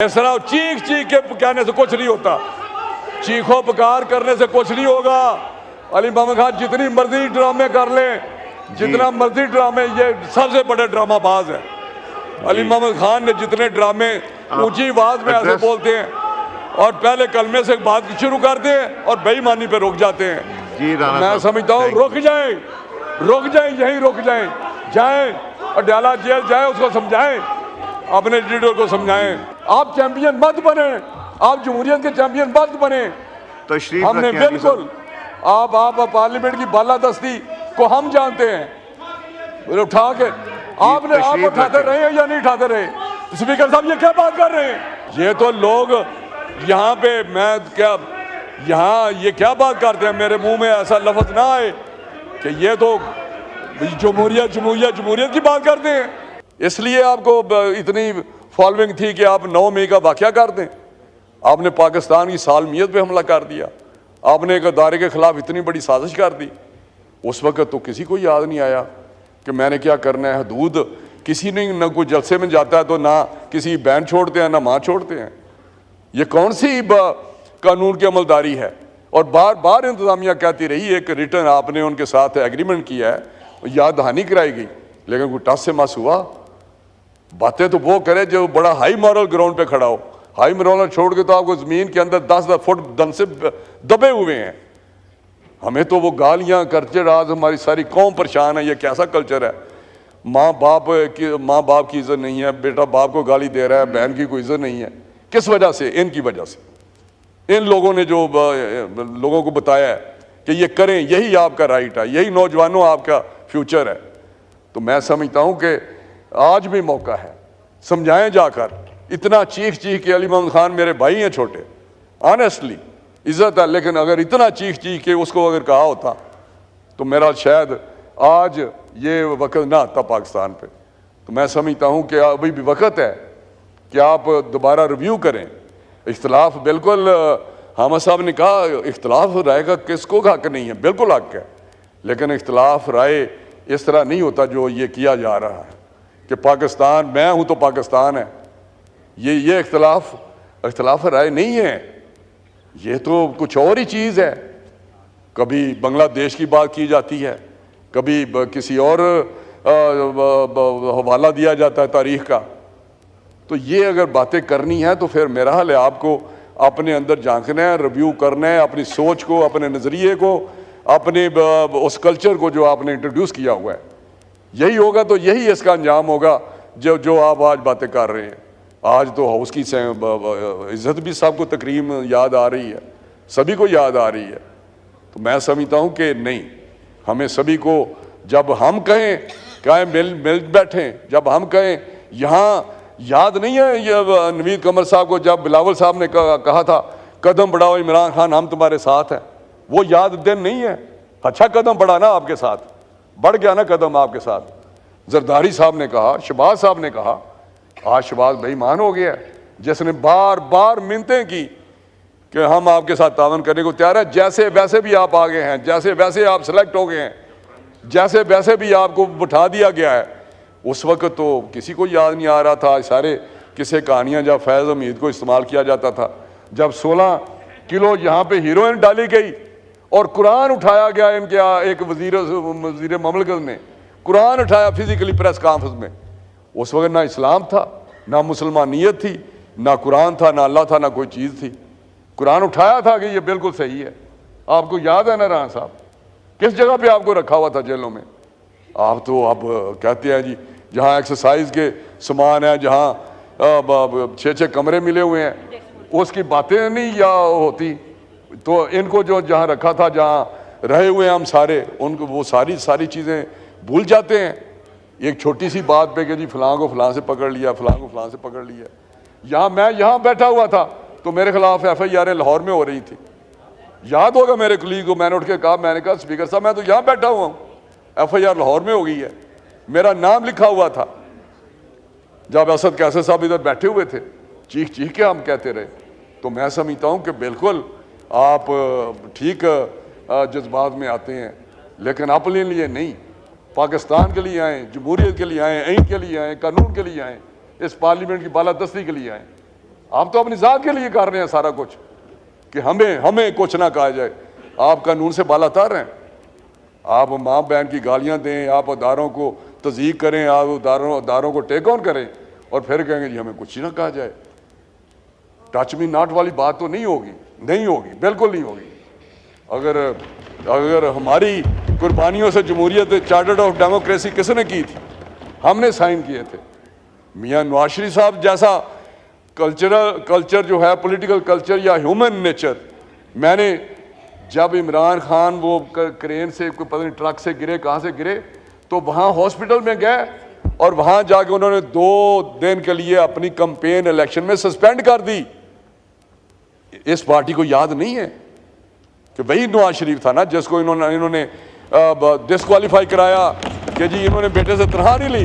इस तरह चीख चीख के कहने से कुछ नहीं होता, चीखो पुकार करने से कुछ नहीं होगा। अली मोहम्मद खान जितनी मर्जी ड्रामे कर ले, जितना मर्जी ड्रामे, ये सबसे बड़े ड्रामाबाज है। अली मोहम्मद खान ने जितने ड्रामे ऊंची आवाज में ऐसे बोलते हैं और पहले कलमे से बात शुरू करते हैं और बेईमानी पे रुक जाते हैं। मैं समझता हूँ रुक जाए, यहीं रुक जाए और डाला जेल जाए, उसको समझाएं, अपने लीडर को समझाएं। आप चैंपियन मत बने, आप जमहूरियत के चैंपियन मत बने। हमने बिल्कुल आप पार्लियामेंट की बालादस्ती को हम जानते हैं, उठा के आपने आप उठाते रहे हैं या नहीं उठाते रहे? स्पीकर साहब ये क्या बात कर रहे हैं? ये तो लोग यहाँ पे मैं क्या यहाँ ये क्या बात करते हैं, मेरे मुंह में ऐसा लफ्ज ना आए कि ये तो जमहूरियत की बात करते हैं। इसलिए आपको इतनी फॉलोइंग थी कि आप 9 मई का वाक़या कर दें। आपने पाकिस्तान की सालमियत पे हमला कर दिया, आपने एक अदारे के खिलाफ इतनी बड़ी साजिश कर दी। उस वक्त तो किसी को याद नहीं आया कि मैंने क्या करना है। हदूद किसी ने न कोई जलसे में जाता है तो ना किसी बैंड छोड़ते हैं ना माँ छोड़ते हैं। ये कौन सी कानून की अमलदारी है? और बार बार इंतजामिया कहती रही, एक रिटर्न आपने उनके साथ एग्रीमेंट किया है, याद दहानी कराई गई, लेकिन कोई टस से मस हुआ। बातें तो वो करे जो बड़ा हाई मॉरल ग्राउंड पे खड़ा हो। हाई मॉरल छोड़ के तो आपको जमीन के अंदर 10-10 फुट दम से दबे हुए हैं। हमें तो वो गालियां करते, आज हमारी सारी कौम परेशान है। ये कैसा कल्चर है? माँ बाप की इज्जत नहीं है, बेटा बाप को गाली दे रहा है, बहन की कोई इज्जत नहीं है। किस वजह से? इनकी वजह से। इन लोगों ने जो लोगों को बताया है कि ये करें, यही आपका राइट है, यही नौजवानों आपका फ्यूचर है। तो मैं समझता हूं कि आज भी मौका है, समझाएं जाकर। इतना चीख के अली मोहम्मद खान मेरे भाई हैं छोटे, ऑनेस्टली इज्जत है, लेकिन अगर इतना चीख के उसको अगर कहा होता तो मेरा शायद आज ये वक्त ना आता पाकिस्तान पे। तो मैं समझता हूं कि अभी भी वक्त है कि आप दोबारा रिव्यू करें। इख्तलाफ बिल्कुल, हामिद साहब ने कहा इख्तलाफ राय का किसको हक नहीं है, बिल्कुल हक है, लेकिन इख्तलाफ राय इस तरह नहीं होता जो ये किया जा रहा है कि पाकिस्तान मैं हूं तो पाकिस्तान है। ये इख्तलाफ राय नहीं है, ये तो कुछ और ही चीज़ है। कभी बांग्लादेश की बात की जाती है, कभी किसी और हवाला दिया जाता है तारीख का। तो ये अगर बातें करनी है तो फिर मेरा हाल है आपको अपने अंदर झांकना है, रिव्यू करना है, अपनी सोच को, अपने नज़रिए को, अपने उस कल्चर को जो आपने इंट्रोड्यूस किया हुआ है। यही होगा तो यही इसका अंजाम होगा जो आप आज बातें कर रहे हैं। आज तो हाउस की इज्जत भी सबको तकरीम याद आ रही है, सभी को याद आ रही है। तो मैं समझता हूँ कि नहीं, हमें सभी को जब हम कहें मिल बैठें, जब हम कहें यहाँ याद नहीं है ये नवीद कमर साहब को जब बिलावल साहब ने कहा था कदम बढ़ाओ इमरान खान हम तुम्हारे साथ हैं, वो याद दिन नहीं है? अच्छा कदम बढ़ा ना, आपके साथ बढ़ गया ना कदम आपके साथ। जरदारी साहब ने कहा, शहबाज साहब ने कहा, आज शहबाज बेईमान हो गया जिसने बार बार मिन्नतें की कि हम आपके साथ तावन करने को तैयार है। जैसे वैसे भी आप आ गए हैं, जैसे वैसे आप सिलेक्ट हो गए हैं, जैसे वैसे भी आपको बिठा दिया गया है। उस वक्त तो किसी को याद नहीं आ रहा था सारे किस्से कहानियाँ जब फैज़ हमीद को इस्तेमाल किया जाता था, जब 16 किलो यहाँ पे हीरोइन डाली गई और कुरान उठाया गया। इनके एक वजीर ममलकत ने कुरान उठाया फिजिकली प्रेस कॉन्फ्रेंस में। उस वक्त ना इस्लाम था, ना मुसलमानियत थी, ना कुरान था, ना अल्लाह था, ना कोई चीज़ थी। कुरान उठाया था कि ये बिल्कुल सही है। आपको याद है ना राना साहब, किस जगह पे आपको रखा हुआ था जेलों में? आप तो अब कहते हैं जी जहाँ एक्सरसाइज के सामान है, जहाँ 6-6 कमरे मिले हुए हैं, उसकी बातें नहीं या होती। तो इनको जो जहाँ रखा था, जहाँ रहे हुए हम सारे, उनको वो सारी चीज़ें भूल जाते हैं एक छोटी सी बात पे कि जी फलां को फलां से पकड़ लिया, फलां को फलां से पकड़ लिया। मैं यहाँ बैठा हुआ था तो मेरे खिलाफ FIR लाहौर में हो रही थी। याद होगा मेरे कुलीग को, मैंने उठ के कहा, मैंने कहा स्पीकर साहब मैं तो यहाँ बैठा हुआ हूँ, FIR लाहौर में हो गई है, मेरा नाम लिखा हुआ था। जब असद कैसर साहब इधर बैठे हुए थे, चीख के हम कहते रहे। तो मैं समझता हूँ कि बिल्कुल आप ठीक जज्बात में आते हैं, लेकिन अपने लिए नहीं, पाकिस्तान के लिए आए, जमहूरियत के लिए आए, आइन के लिए आए, कानून के लिए आए, इस पार्लियामेंट की बालादस्ती के लिए आए। आप तो अपनी जात के लिए कर रहे हैं सारा कुछ कि हमें कुछ ना कहा जाए। आप कानून से बालातर हैं। आप माँ बहन की गालियां दें, आप अदारों को तज़ीक करें, आप अदारों को टेक ऑन करें और फिर कहेंगे जी हमें कुछ ही ना कहा जाए। टच मी नॉट वाली बात तो नहीं होगी, बिल्कुल नहीं होगी। अगर हमारी कुर्बानियों से जमहूरियत चार्टर ऑफ डेमोक्रेसी किसने की थी? हमने साइन किए थे। मियाँ नवाज शरीफ साहब जैसा कल्चर जो है, पॉलिटिकल कल्चर या ह्यूमन नेचर, मैंने जब इमरान खान वो क्रेन से कोई पता नहीं ट्रक से गिरे, कहाँ से गिरे, तो वहाँ हॉस्पिटल में गए और वहाँ जाके उन्होंने 2 दिन के लिए अपनी कैंपेन इलेक्शन में सस्पेंड कर दी। इस पार्टी को याद नहीं है कि वही नवाज शरीफ था ना जिसको इन्होंने डिस्क्वालीफाई कराया कि जी इन्होंने बेटे से तनख्वाह नहीं ली।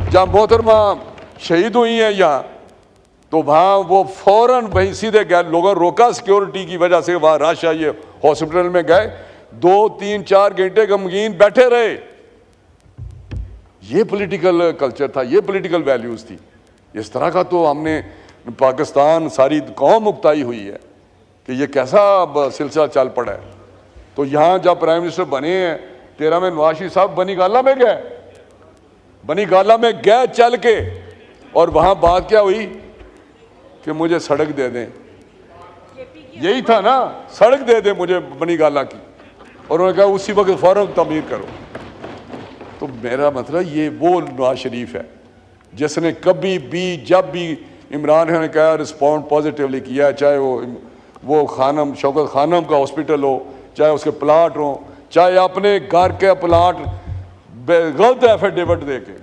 जब मोहतरमा शहीद हुई हैं यहाँ, तो वहाँ वो फौरन वहीं सीधे गए, लोगों ने रोका सिक्योरिटी की वजह से, वहाँ रश आई, हॉस्पिटल में गए, 2, 3, 4 घंटे गमगीन बैठे रहे। ये पॉलिटिकल कल्चर था, ये पॉलिटिकल वैल्यूज़ थी। इस तरह का तो हमने पाकिस्तान सारी कौम मुक्ताई हुई है कि ये कैसा सिलसिला चल पड़ा है। तो यहाँ जब प्राइम मिनिस्टर बने हैं 13 में, नवाज शरीफ साहब बनी गाला में गए चल के, और वहाँ बात क्या हुई कि मुझे सड़क दे दें। यही था ना, सड़क दे दें मुझे बनी गाला की, और उन्होंने कहा उसी वक्त फौरन तमीर करो। तो मेरा मतलब ये वो नवाज शरीफ है जिसने कभी भी जब भी इमरान खान ने कहा रिस्पॉन्ड पॉजिटिवली किया, चाहे वो खानम शौकत खानम का हॉस्पिटल हो, चाहे उसके प्लाट हो, चाहे अपने घर के प्लाट गलत एफिडेविट दे के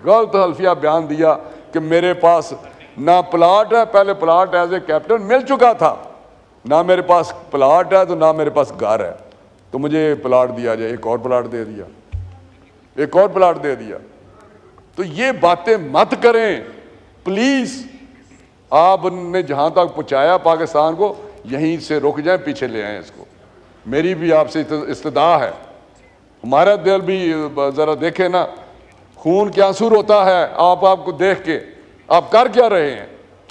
गलत हल्फिया बयान दिया कि मेरे पास ना प्लाट है, पहले प्लाट एज ए कैप्टन मिल चुका था, ना मेरे पास प्लाट है तो ना मेरे पास घर है, तो मुझे प्लाट दिया जाए। एक और प्लाट दे दिया। तो ये बातें मत करें प्लीज। आपने जहां तक पहुंचाया पाकिस्तान को, यहीं से रुक जाएं, पीछे ले आए इसको। मेरी भी आपसे इस्तदा है, हमारा दिल भी जरा देखे ना, खून क्या आंसू होता है आपको देख के। आप कर क्या रहे हैं,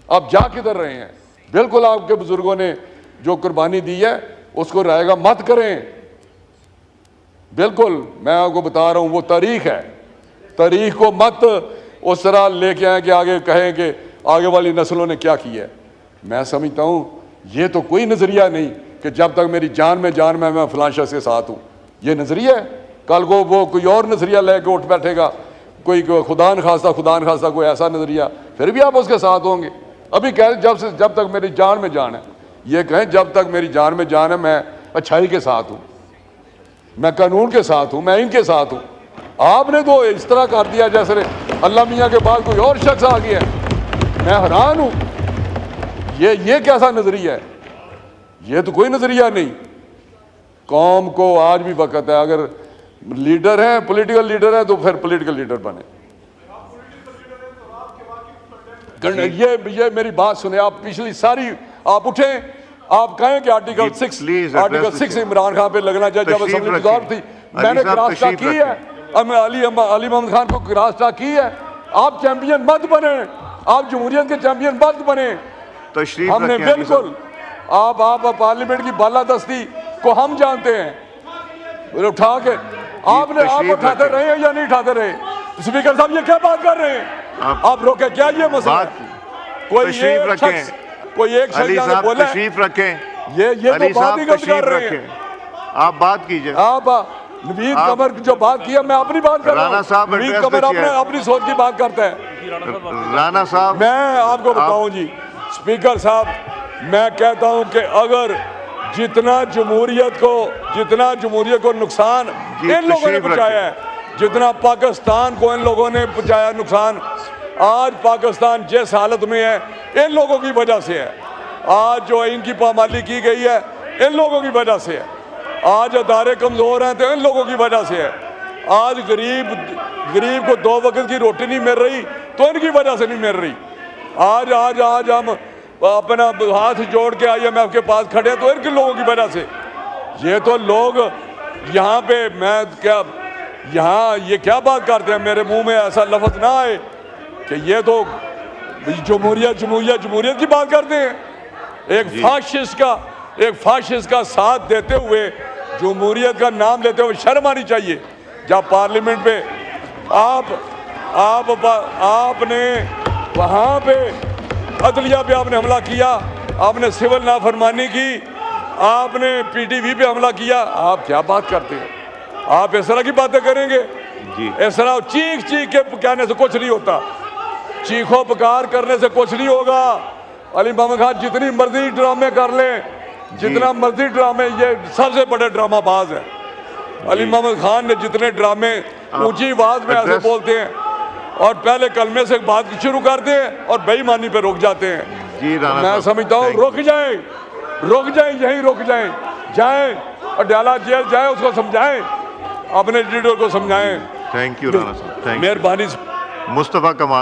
आप जा किधर रहे हैं? बिल्कुल आपके बुजुर्गों ने जो कुर्बानी दी है उसको रहेगा मत करें। बिल्कुल मैं आपको बता रहा हूं, वो तारीख है, तारीख को मत उस तरह लेके आए कि आगे कहें कि आगे वाली नस्लों ने क्या किया है। मैं समझता हूं ये तो कोई नजरिया नहीं कि जब तक मेरी जान में मैं फलां शख्स के साथ हूं। ये नजरिया है, कल को वो कोई और नजरिया लेके उठ बैठेगा, कोई खुदा न खास्ता कोई ऐसा नजरिया, फिर भी आप उसके साथ होंगे। अभी कहें जब तक मेरी जान में जान है, ये कहें जब तक मेरी जान में जान है मैं अच्छाई के साथ हूं, मैं कानून के साथ हूं, मैं इनके साथ हूं। आपने तो इस तरह कर दिया जैसे अल्लाह मियाँ के बाद कोई और शख्स आ गया। मैं हैरान हूं, ये कैसा नजरिया है? ये तो कोई नजरिया नहीं। कौम को आज भी वक्त है, अगर लीडर हैं, पॉलिटिकल लीडर है, तो फिर पॉलिटिकल लीडर बने। ये मेरी बात सुने आप, पिछली सारी आप उठे, आप कहें कि आर्टिकल 6 इमरान खान पे लगना चाहिए। जब असेंबली की दौर थी मैंने क्रॉस की है, अली मोहम्मद खान को क्रॉस की है। आप चैंपियन मत बने, आप जमहूरियत के चैंपियन मत बने। हमने बिल्कुल आप पार्लियामेंट की बालादस्ती को हम जानते हैं, उठा के आपने आप उठाते रहे हैं या नहीं उठाते रहे? स्पीकर साहब ये क्या बात कर रहे हैं? आप रोके क्या ये मसला? कोई एक शख्स बोले तशरीफ रखें, ये तो बात ही गलत कर रहे हैं। आप बात कीजिए। आप नवीद कमर जो बात किया, मैं अपनी बात कर रहा हूं। राणा साहब नवीद कमर अपनी सोच की बात करते हैं। राणा साहब मैं आपको बताऊं जी स्पीकर साहब, मैं कहता हूं कि अगर जितना जमहूरियत को नुकसान इन लोगों ने पहुंचाया है, जितना पाकिस्तान को इन लोगों ने पहुंचाया नुकसान, आज पाकिस्तान जिस हालत में है इन लोगों की वजह से है। आज जो इनकी पामाली की गई है इन लोगों की वजह से है। आज अदारे कमज़ोर हैं तो इन लोगों की वजह से है। आज गरीब को 2 वक्त की रोटी नहीं मिल रही तो इनकी वजह से नहीं मिल रही। आज हम अपना हाथ जोड़ के IMF के पास खड़े तो इनके लोगों की वजह से। ये तो लोग यहाँ पे ये क्या बात करते हैं, मेरे मुंह में ऐसा लफ्ज़ ना आए कि ये तो जमहूरियत जमहूरियत जमहूरियत की बात करते हैं। एक फाशिस्ट का साथ देते हुए जमहूरियत का नाम लेते हुए शर्म आनी चाहिए। जब पार्लियामेंट पे आपने वहाँ पे अदलिया पे आपने हमला किया, आपने सिविल नाफरमानी की, आपने पीटीवी पे हमला किया, आप क्या बात करते हैं? आप इस तरह की बातें करेंगे? इस तरह चीख के कहने से कुछ नहीं होता, चीखो पुकार करने से कुछ नहीं होगा। अली मोहम्मद खान जितनी मर्जी ड्रामे कर लें, जितना मर्जी ड्रामे, ये सबसे बड़े ड्रामाबाज है। अली मोहम्मद खान ने जितने ड्रामे ऊंची आवाज में ऐसे बोलते हैं और पहले कलमे से बात शुरू करते हैं और बेईमानी पे रुक जाते हैं। मैं समझता हूँ रुक जाएं, यहीं रुक जाएं और डाला जेल जाए, उसको समझाएं, अपने लीडर को समझाएं। थैंक यू राणा साहब, मेहरबानी। मुस्तफा कमाल।